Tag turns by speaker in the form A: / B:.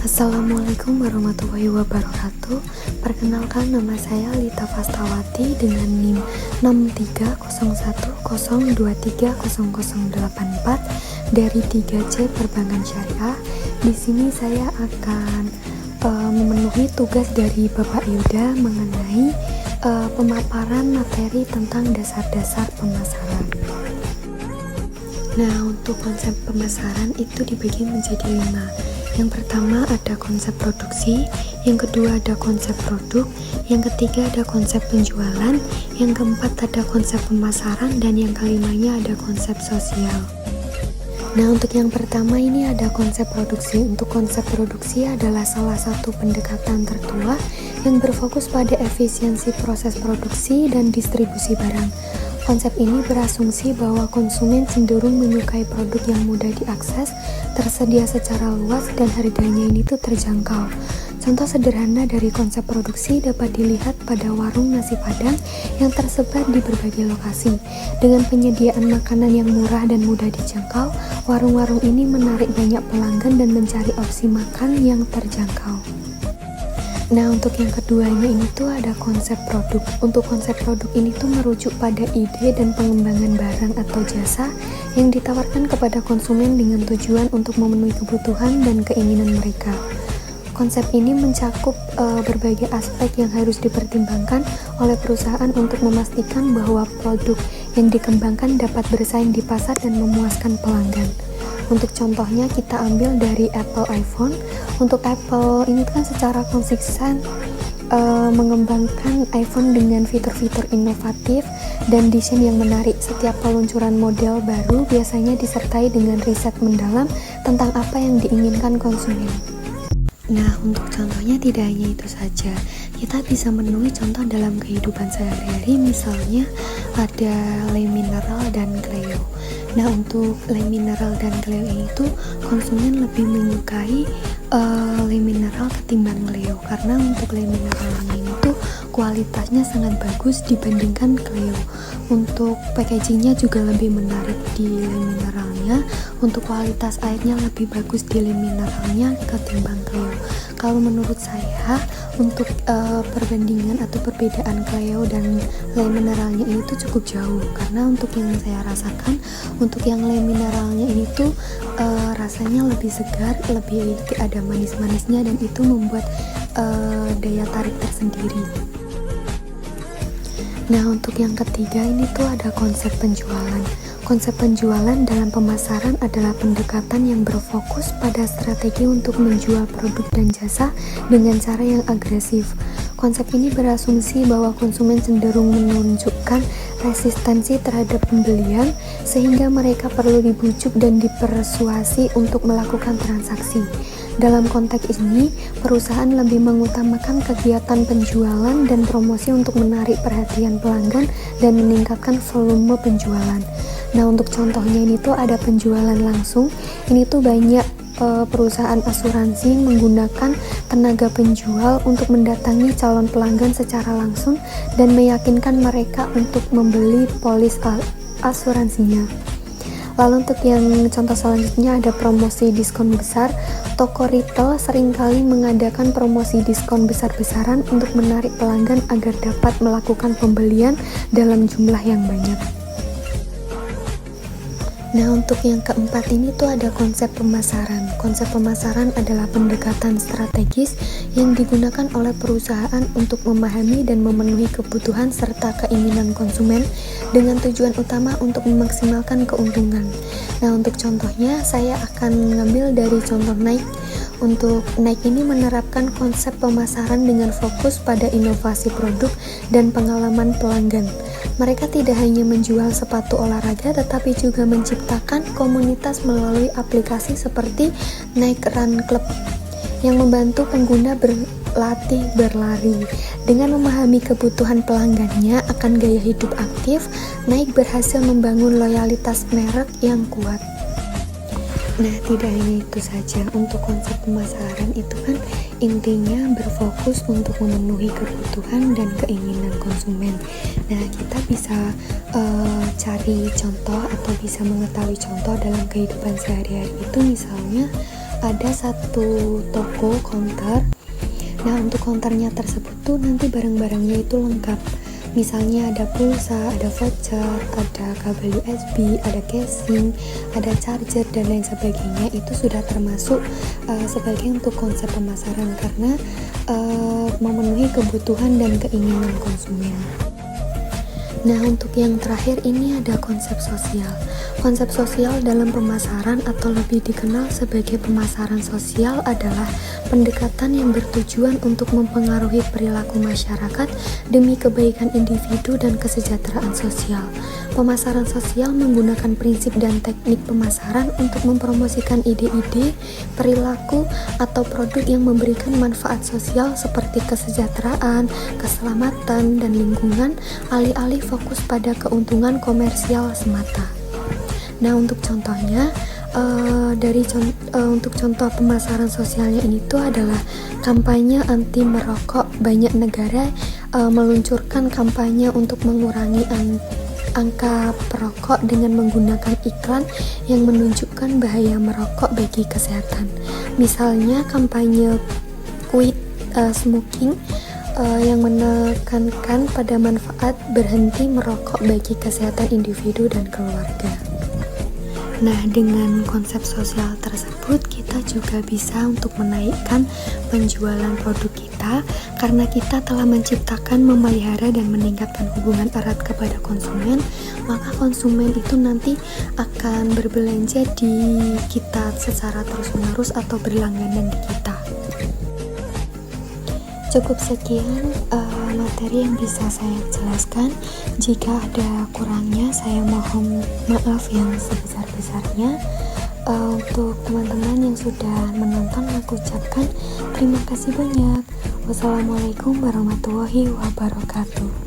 A: Assalamualaikum warahmatullahi wabarakatuh. Perkenalkan, nama saya Lita Fastawati dengan NIM 630102300084 dari 3C Perbankan Syariah. Di sini saya akan memenuhi tugas dari Bapak Yuda mengenai pemaparan materi tentang dasar-dasar pemasaran. Nah, untuk konsep pemasaran itu dibagi menjadi 5. Yang pertama ada konsep produksi, yang kedua ada konsep produk, yang ketiga ada konsep penjualan, yang keempat ada konsep pemasaran, dan yang kelimanya ada konsep sosial. Nah, untuk yang pertama ini ada konsep produksi. Untuk konsep produksi adalah salah satu pendekatan tertua yang berfokus pada efisiensi proses produksi dan distribusi barang. Konsep ini berasumsi bahwa konsumen cenderung menyukai produk yang mudah diakses, tersedia secara luas, dan harganya ini tuh terjangkau. Contoh sederhana dari konsep produksi dapat dilihat pada warung nasi Padang yang tersebar di berbagai lokasi. Dengan penyediaan makanan yang murah dan mudah dijangkau, warung-warung ini menarik banyak pelanggan dan mencari opsi makan yang terjangkau. Nah, untuk yang keduanya ini tuh ada konsep produk. Untuk konsep produk ini tuh merujuk pada ide dan pengembangan barang atau jasa yang ditawarkan kepada konsumen dengan tujuan untuk memenuhi kebutuhan dan keinginan mereka. Konsep ini mencakup berbagai aspek yang harus dipertimbangkan oleh perusahaan untuk memastikan bahwa produk yang dikembangkan dapat bersaing di pasar dan memuaskan pelanggan. Untuk contohnya kita ambil dari Apple iPhone. Untuk Apple ini kan secara konsisten mengembangkan iPhone dengan fitur-fitur inovatif dan desain yang menarik. Setiap peluncuran model baru biasanya disertai dengan riset mendalam tentang apa yang diinginkan konsumen. Nah, untuk contohnya tidak hanya itu saja. Kita bisa menemui contoh dalam kehidupan sehari-hari, misalnya ada Le Mineral dan Cleo. Nah, untuk Le Mineral dan Cleo itu konsumen lebih menyukai Le Mineral ketimbang Cleo, karena untuk Le Mineralnya itu kualitasnya sangat bagus dibandingkan Cleo. Untuk packagingnya juga lebih menarik di Le Mineralnya. Untuk kualitas airnya lebih bagus di Le Mineralnya ketimbang Cleo. Kalau menurut saya, untuk perbandingan atau perbedaan Cleo dan Le Mineralnya ini tuh cukup jauh, karena untuk yang saya rasakan, untuk yang Le Mineralnya ini tuh rasanya lebih segar, lebih ada manis-manisnya, dan itu membuat daya tarik tersendiri. Nah, untuk yang ketiga ini tuh ada konsep penjualan. Konsep penjualan dalam pemasaran adalah pendekatan yang berfokus pada strategi untuk menjual produk dan jasa dengan cara yang agresif. Konsep ini berasumsi bahwa konsumen cenderung menunjukkan resistensi terhadap pembelian, sehingga mereka perlu dibujuk dan dipersuasi untuk melakukan transaksi. Dalam konteks ini, perusahaan lebih mengutamakan kegiatan penjualan dan promosi untuk menarik perhatian pelanggan dan meningkatkan volume penjualan. Nah, untuk contohnya ini tuh ada penjualan langsung. Ini tuh banyak perusahaan asuransi menggunakan tenaga penjual untuk mendatangi calon pelanggan secara langsung dan meyakinkan mereka untuk membeli polis asuransinya. Lalu untuk yang contoh selanjutnya ada promosi diskon besar. Toko retail seringkali mengadakan promosi diskon besar-besaran untuk menarik pelanggan agar dapat melakukan pembelian dalam jumlah yang banyak. Nah, untuk yang keempat ini tuh ada konsep pemasaran. Konsep pemasaran adalah pendekatan strategis yang digunakan oleh perusahaan untuk memahami dan memenuhi kebutuhan serta keinginan konsumen dengan tujuan utama untuk memaksimalkan keuntungan. Nah, untuk contohnya saya akan mengambil dari contoh Nike. Untuk Nike ini menerapkan konsep pemasaran dengan fokus pada inovasi produk dan pengalaman pelanggan. Mereka tidak hanya menjual sepatu olahraga, tetapi juga menciptakan komunitas melalui aplikasi seperti Nike Run Club yang membantu pengguna berlatih berlari. Dengan memahami kebutuhan pelanggannya akan gaya hidup aktif, Nike berhasil membangun loyalitas merek yang kuat. Nah, tidak hanya itu saja. Untuk konsep pemasaran itu kan intinya berfokus untuk memenuhi kebutuhan dan keinginan konsumen. Nah, kita bisa cari contoh atau bisa mengetahui contoh dalam kehidupan sehari-hari itu, misalnya ada satu toko counter. Nah, untuk counternya tersebut tuh nanti barang-barangnya itu lengkap. Misalnya ada pulsa, ada voucher, ada kabel USB, ada casing, ada charger dan lain sebagainya. Itu sudah termasuk sebagai untuk konsep pemasaran karena memenuhi kebutuhan dan keinginan konsumen. Nah, untuk yang terakhir ini ada konsep sosial. Konsep sosial dalam pemasaran atau lebih dikenal sebagai pemasaran sosial adalah pendekatan yang bertujuan untuk mempengaruhi perilaku masyarakat demi kebaikan individu dan kesejahteraan sosial. Pemasaran sosial menggunakan prinsip dan teknik pemasaran untuk mempromosikan ide-ide, perilaku, atau produk yang memberikan manfaat sosial seperti kesejahteraan, keselamatan, dan lingkungan, alih-alih fokus pada keuntungan komersial semata. Nah, untuk contohnya, untuk contoh pemasaran sosialnya ini tuh adalah kampanye anti merokok. Banyak negara meluncurkan kampanye untuk mengurangi angka perokok dengan menggunakan iklan yang menunjukkan bahaya merokok bagi kesehatan. Misalnya kampanye Quit Smoking yang menekankan pada manfaat berhenti merokok bagi kesehatan individu dan keluarga. Nah, dengan konsep sosial tersebut kita juga bisa untuk menaikkan penjualan produk kita karena kita telah menciptakan, memelihara, dan meningkatkan hubungan erat kepada konsumen. Maka konsumen itu nanti akan berbelanja di kita secara terus-menerus atau berlangganan di kita. Cukup sekian materi yang bisa saya jelaskan. Jika ada kurangnya, saya mohon maaf yang sebesar-besarnya. Untuk teman-teman yang sudah menonton, aku ucapkan terima kasih banyak. Wassalamualaikum warahmatullahi wabarakatuh.